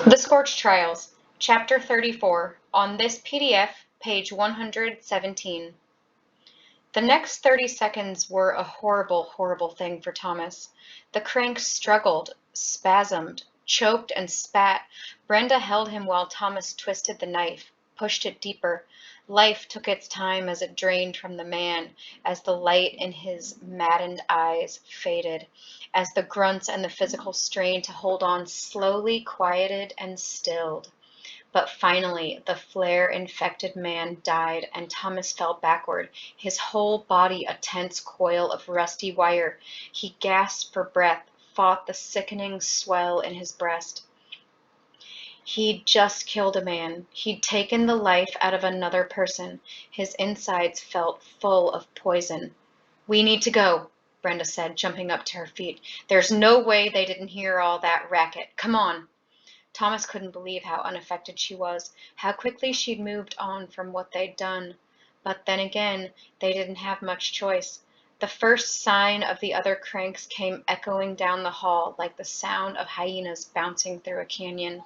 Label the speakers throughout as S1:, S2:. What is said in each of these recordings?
S1: The Scorch Trials, Chapter 34, on this PDF, page 117. The next 30 seconds were a horrible, horrible thing for Thomas. The crank struggled, spasmed, choked, and spat. Brenda held him while Thomas twisted the knife, pushed it deeper. Life took its time as it drained from the man, as the light in his maddened eyes faded, as the grunts and the physical strain to hold on slowly quieted and stilled. But finally, the flare-infected man died, and Thomas fell backward, his whole body a tense coil of rusty wire. He gasped for breath, fought the sickening swell in his breast. He'd just killed a man. He'd taken the life out of another person. His insides felt full of poison. "We need to go," Brenda said, jumping up to her feet. "There's no way they didn't hear all that racket. Come on." Thomas couldn't believe how unaffected she was, how quickly she'd moved on from what they'd done. But then again, they didn't have much choice. The first sign of the other cranks came echoing down the hall like the sound of hyenas bouncing through a canyon.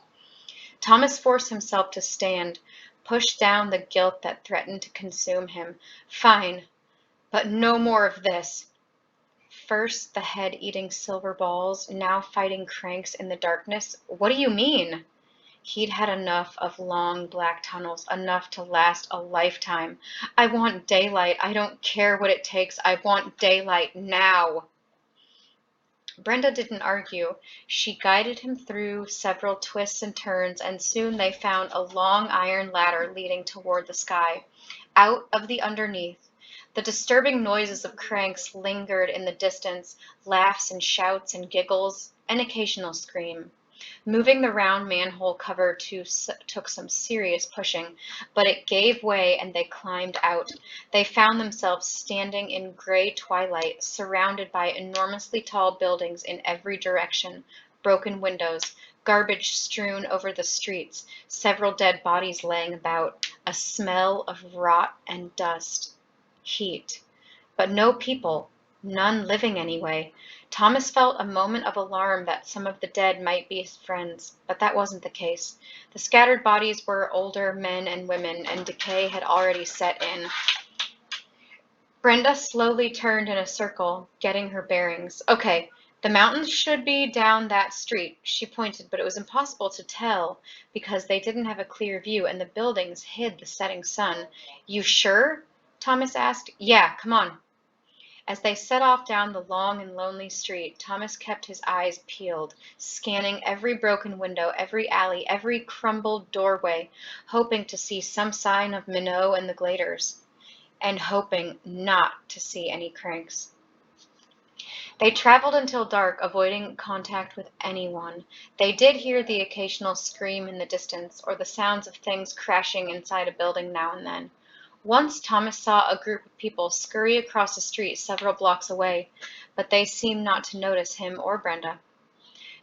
S1: Thomas forced himself to stand, pushed down the guilt that threatened to consume him. "Fine, but no more of this." First the head-eating silver balls, now fighting cranks in the darkness. "What do you mean?" He'd had enough of long black tunnels, enough to last a lifetime. "I want daylight. I don't care what it takes. I want daylight now." Brenda didn't argue. She guided him through several twists and turns, and soon they found a long iron ladder leading toward the sky. Out of the underneath, the disturbing noises of cranks lingered in the distance, laughs and shouts and giggles, an occasional scream. Moving the round manhole cover took some serious pushing, but it gave way and they climbed out. They found themselves standing in gray twilight, surrounded by enormously tall buildings in every direction, broken windows, garbage strewn over the streets, several dead bodies laying about, a smell of rot and dust. Heat. But no people, none living anyway. Thomas felt a moment of alarm that some of the dead might be his friends, but that wasn't the case. The scattered bodies were older men and women, and decay had already set in. Brenda slowly turned in a circle, getting her bearings. "Okay, the mountains should be down that street." She pointed, but it was impossible to tell because they didn't have a clear view and the buildings hid the setting sun. "You sure?" Thomas asked. "Yeah, come on." As they set off down the long and lonely street, Thomas kept his eyes peeled, scanning every broken window, every alley, every crumbled doorway, hoping to see some sign of Minot and the Gladers, and hoping not to see any cranks. They traveled until dark, avoiding contact with anyone. They did hear the occasional scream in the distance, or the sounds of things crashing inside a building now and then. Once Thomas saw a group of people scurry across the street several blocks away, but they seemed not to notice him or Brenda.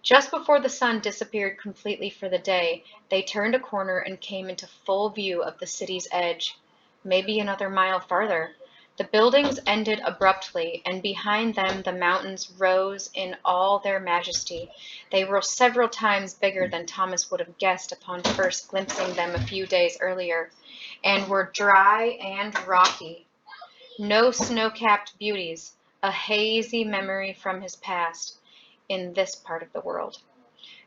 S1: Just before the sun disappeared completely for the day, they turned a corner and came into full view of the city's edge. Maybe another mile farther. The buildings ended abruptly, and behind them the mountains rose in all their majesty. They were several times bigger than Thomas would have guessed upon first glimpsing them a few days earlier, and were dry and rocky. No snow-capped beauties, a hazy memory from his past in this part of the world.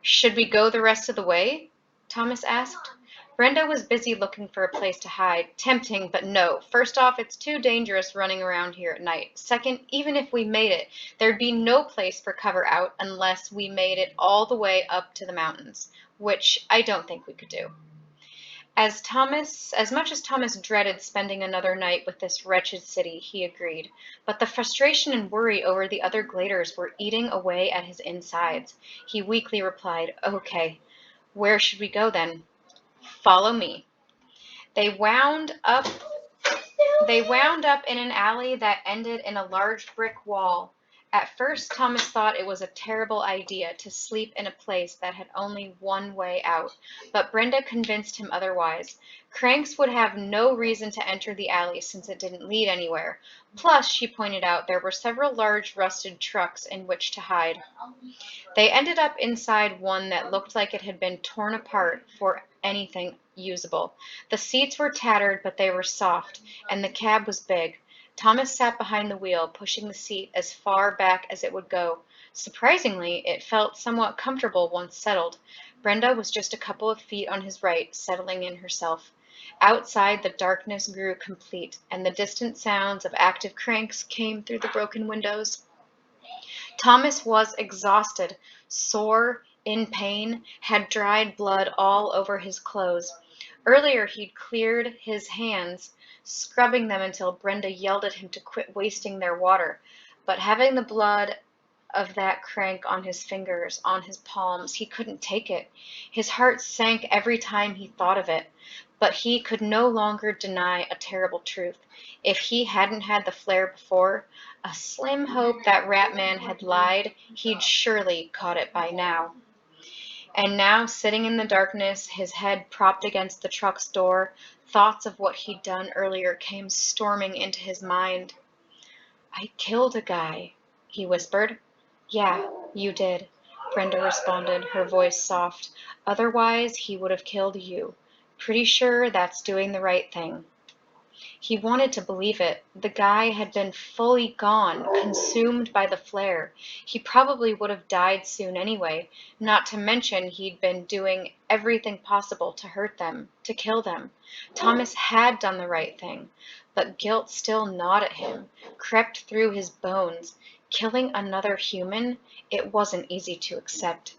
S1: "Should we go the rest of the way?" Thomas asked. Brenda was busy looking for a place to hide. "Tempting, but no. First off, it's too dangerous running around here at night. Second, even if we made it, there'd be no place for cover out unless we made it all the way up to the mountains, which I don't think we could do." As much as Thomas dreaded spending another night with this wretched city, he agreed. But the frustration and worry over the other Gladers were eating away at his insides. He weakly replied, "Okay, where should we go then?" "Follow me." They wound up in an alley that ended in a large brick wall. At first, Thomas thought it was a terrible idea to sleep in a place that had only one way out, but Brenda convinced him otherwise. Cranks would have no reason to enter the alley since it didn't lead anywhere. Plus, she pointed out, there were several large rusted trucks in which to hide. They ended up inside one that looked like it had been torn apart for anything usable. The seats were tattered, but they were soft, and the cab was big. Thomas sat behind the wheel, pushing the seat as far back as it would go. Surprisingly, it felt somewhat comfortable once settled. Brenda was just a couple of feet on his right, settling in herself. Outside, the darkness grew complete, and the distant sounds of active cranks came through the broken windows. Thomas was exhausted, sore, in pain, had dried blood all over his clothes. Earlier he'd cleared his hands, scrubbing them until Brenda yelled at him to quit wasting their water. But having the blood of that crank on his fingers, on his palms, he couldn't take it. His heart sank every time he thought of it. But he could no longer deny a terrible truth. If he hadn't had the flare before, a slim hope that Ratman had lied, he'd surely caught it by now. And now, sitting in the darkness, his head propped against the truck's door, thoughts of what he'd done earlier came storming into his mind. "I killed a guy," he whispered. "Yeah, you did," Brenda responded, her voice soft. "Otherwise, he would have killed you. Pretty sure that's doing the right thing." He wanted to believe it. The guy had been fully gone, consumed by the flare. He probably would have died soon anyway, not to mention he'd been doing everything possible to hurt them, to kill them. Thomas had done the right thing, but guilt still gnawed at him, crept through his bones. Killing another human, it wasn't easy to accept.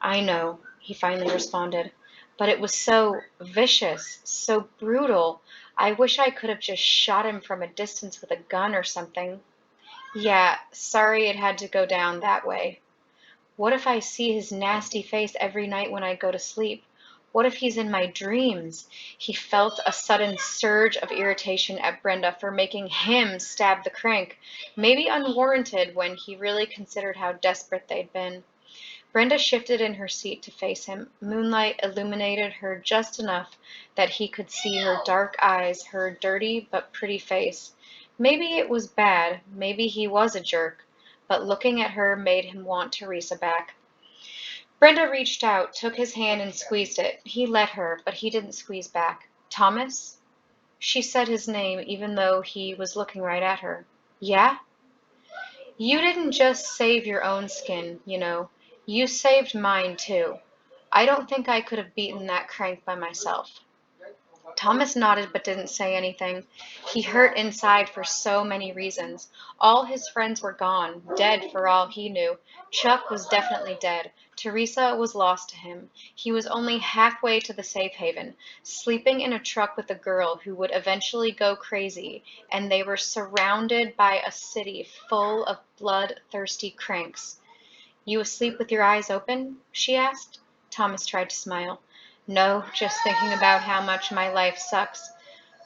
S1: "I know," he finally responded, "but it was so vicious, so brutal. I wish I could have just shot him from a distance with a gun or something." "Yeah, sorry it had to go down that way." "What if I see his nasty face every night when I go to sleep? What if he's in my dreams?" He felt a sudden surge of irritation at Brenda for making him stab the crank, maybe unwarranted when he really considered how desperate they'd been. Brenda shifted in her seat to face him. Moonlight illuminated her just enough that he could see her dark eyes, her dirty but pretty face. Maybe it was bad, maybe he was a jerk, but looking at her made him want Teresa back. Brenda reached out, took his hand and squeezed it. He let her, but he didn't squeeze back. "Thomas?" She said his name even though he was looking right at her. "Yeah?" "You didn't just save your own skin, you know. You saved mine, too. I don't think I could have beaten that crank by myself." Thomas nodded but didn't say anything. He hurt inside for so many reasons. All his friends were gone, dead for all he knew. Chuck was definitely dead. Teresa was lost to him. He was only halfway to the safe haven, sleeping in a truck with a girl who would eventually go crazy, and they were surrounded by a city full of bloodthirsty cranks. "You asleep with your eyes open?" she asked. Thomas tried to smile. "No, just thinking about how much my life sucks."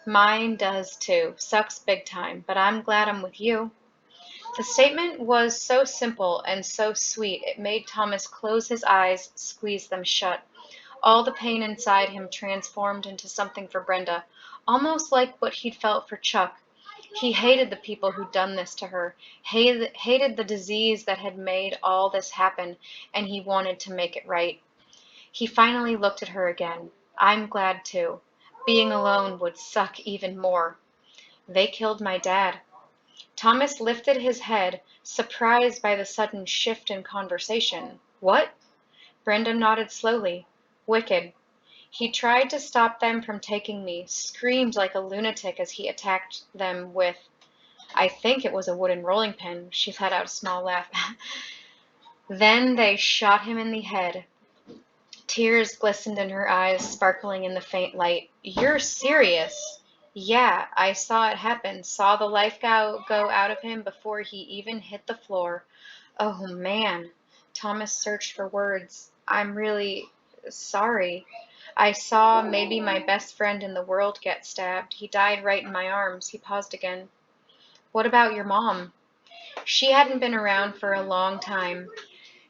S1: "Mine does too. Sucks big time, but I'm glad I'm with you." The statement was so simple and so sweet it made Thomas close his eyes, squeeze them shut. All the pain inside him transformed into something for Brenda, almost like what he'd felt for Chuck. He hated the people who'd done this to her, hated the disease that had made all this happen, and he wanted to make it right. He finally looked at her again. "I'm glad too. Being alone would suck even more." "They killed my dad." Thomas lifted his head, surprised by the sudden shift in conversation. "What?" Brenda nodded slowly. "Wicked. He tried to stop them from taking me, screamed like a lunatic as he attacked them with, I think it was a wooden rolling pin." She let out a small laugh. "Then they shot him in the head." Tears glistened in her eyes, sparkling in the faint light. "You're serious?" "Yeah, I saw it happen, saw the life go out of him before he even hit the floor." "Oh, man." Thomas searched for words. "I'm really sorry. I saw maybe my best friend in the world get stabbed. He died right in my arms." He paused again. "What about your mom?" She hadn't been around for a long time.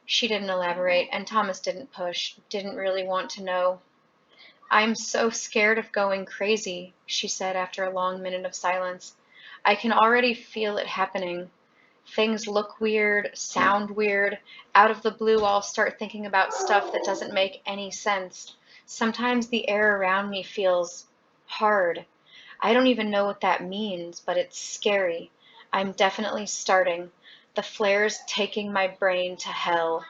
S1: She didn't elaborate, and Thomas didn't push, didn't really want to know. "I'm so scared of going crazy," she said after a long minute of silence. "I can already feel it happening. Things look weird, sound weird. Out of the blue, I'll start thinking about stuff that doesn't make any sense. Sometimes the air around me feels hard. I don't even know what that means, but it's scary. I'm definitely starting. The flare's taking my brain to hell."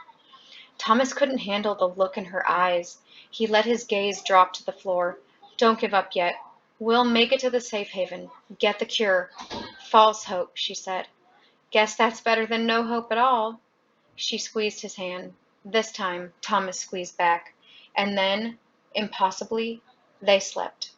S1: Thomas couldn't handle the look in her eyes. He let his gaze drop to the floor. "Don't give up yet. We'll make it to the safe haven. Get the cure." "False hope," she said. "Guess that's better than no hope at all." She squeezed his hand. This time, Thomas squeezed back. And then, impossibly, they slept.